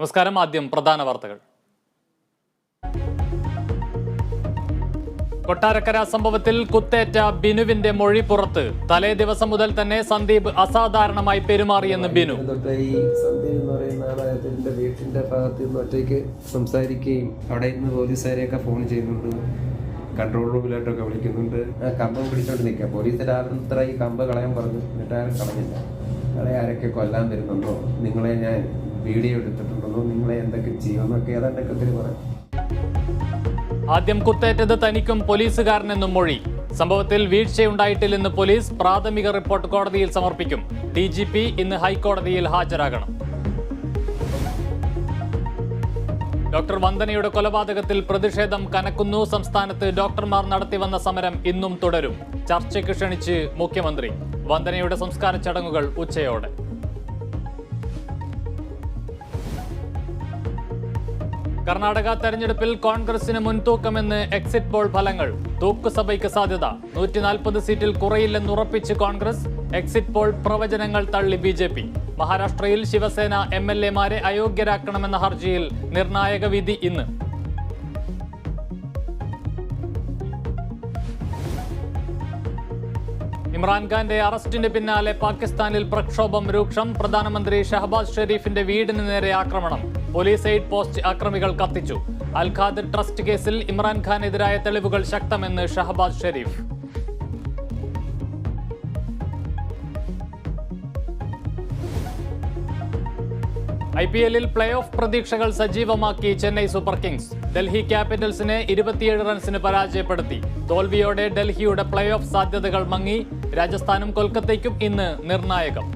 നമസ്കാരം. ആദ്യം പ്രധാന വാർത്തകൾ. കൊട്ടാരക്കര സംഭവത്തിൽ കുത്തേറ്റ ബിനുവിന്റെ മൊഴി പുറത്ത്. തലേ ദിവസം മുതൽ തന്നെ സന്ദീപ് അസാധാരണമായി പെരുമാറിയെന്ന് ബിനു. സന്ദീപ് എന്ന് പറയുന്ന ആളെ വീട്ടിന്റെ ഭാഗത്ത് നിന്ന് ഒറ്റയ്ക്ക് സംസാരിക്കുകയും അവിടെ നിന്ന് പോലീസുകാരെയൊക്കെ ഫോൺ ചെയ്യുന്നുണ്ട്, കൺട്രോൾ റൂമിലോട്ടൊക്കെ വിളിക്കുന്നുണ്ട്. കമ്പം പിടിച്ചോണ്ട് നിൽക്കുക. പോലീസ് രാത്രി ഈ കമ്പ് കളയാൻ പറഞ്ഞു, എന്നിട്ട് ആരും കളഞ്ഞില്ല. നിങ്ങളെ ആരൊക്കെ കൊല്ലാൻ വരുന്നുണ്ടോ, നിങ്ങളെ ഞാൻ വീഡിയോ എടുത്തിട്ടുണ്ടോ, നിങ്ങളെ എന്തൊക്കെ ചെയ്യുമെന്നൊക്കെ ഏതാണ്ടൊക്കെ ഒത്തിരി പറയാം. ആദ്യം കുത്തേറ്റത് തനിക്കും പോലീസുകാരനെന്നും മൊഴി. സംഭവത്തിൽ വീഴ്ചയുണ്ടായിട്ടില്ലെന്ന് പോലീസ്. പ്രാഥമിക റിപ്പോർട്ട് കോടതിയിൽ സമർപ്പിക്കും. DGP ഇന്ന് ഹൈക്കോടതിയിൽ ഹാജരാകണം. ഡോക്ടർ വന്ദനയുടെ കൊലപാതകത്തിൽ പ്രതിഷേധം കനക്കുന്നു. സംസ്ഥാനത്ത് ഡോക്ടർമാർ നടത്തിവന്ന സമരം ഇന്നും തുടരും. ചർച്ചയ്ക്ക് ക്ഷണിച്ച് മുഖ്യമന്ത്രി. വന്ദനയുടെ സംസ്കാര ചടങ്ങുകൾ ഉച്ചയോടെ. കർണാടക തെരഞ്ഞെടുപ്പിൽ കോൺഗ്രസിന് മുൻതൂക്കമെന്ന് എക്സിറ്റ് പോൾ ഫലങ്ങൾ. തൂക്കുസഭയ്ക്ക് സാധ്യത. 140 സീറ്റിൽ കുറയില്ലെന്ന് ഉറപ്പിച്ച് കോൺഗ്രസ്. എക്സിറ്റ് പോൾ പ്രവചനങ്ങൾ തള്ളി BJP. മഹാരാഷ്ട്രയിൽ ശിവസേന MLA-മാരെ അയോഗ്യരാക്കണമെന്ന ഹർജിയിൽ നിർണായക വിധി ഇന്ന്. ഇമ്രാൻഖാന്റെ അറസ്റ്റിന് പിന്നാലെ പാകിസ്ഥാനിൽ പ്രക്ഷോഭം രൂക്ഷം. പ്രധാനമന്ത്രി ഷഹബാസ് ഷെരീഫിന്റെ വീടിന് നേരെ ആക്രമണം. പോലീസ് എയ്ഡ് പോസ്റ്റ് അക്രമികൾ കത്തിച്ചു. അൽ ഖാദിർ ട്രസ്റ്റ് കേസിൽ ഇമ്രാൻഖാനെതിരായ തെളിവുകൾ ശക്തമെന്ന് ഷഹബാസ് ഷെരീഫ്. IPL-ൽ പ്ലേ ഓഫ് പ്രതീക്ഷകൾ സജീവമാക്കി ചെന്നൈ സൂപ്പർ കിങ്സ്. ഡൽഹി ക്യാപിറ്റൽസിനെ 27 റൺസിന് പരാജയപ്പെടുത്തി. തോൽവിയോടെ ഡൽഹിയുടെ പ്ലേ ഓഫ് സാധ്യതകൾ മങ്ങി. രാജസ്ഥാനും കൊൽക്കത്തയ്ക്കും ഇന്ന് നിർണായകം.